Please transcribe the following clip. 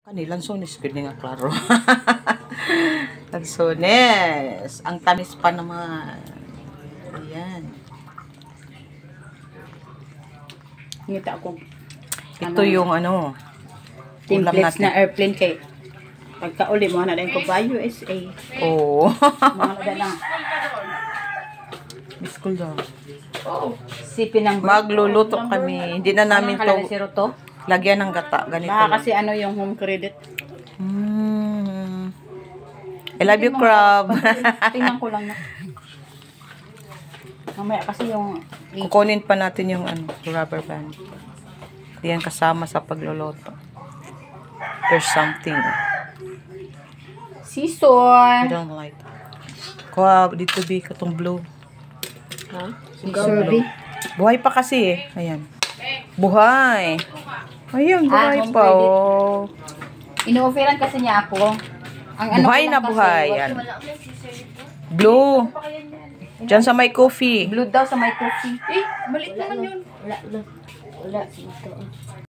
Kani lansones gud nga klaro. Lansones, ang tamis pa naman. Ayan. Ngita ko. Ito yung ano, ulam Templates natin. na airplane kay pagkauli mo na din ko ba USA. Oo. Mga na lang. Biskul daw. Sipin ng Magluluto kami. Hindi na namin Anong to to? lagyan ng gata. Ganito Baka lang. kasi ano yung home credit. I love you, crab. Tingnan ko lang na. Mamaya kasi yung Kukunin pa natin yung ano, rubber band. Yan kasama sa pagluluto. There's something. I scissor. don't like. Kuha, dito be katong blue. Scissor B. Buhay pa kasi eh. Ayan. Buhay. Ayan, buhay home pa. credit. Oh. Ino-offeran kasi niya ako. Ang Buhay ko na lang kasi, buhay. Yan. Blue. Diyan sa may coffee. Blue daw sa may coffee. Balik naman yun. Wala.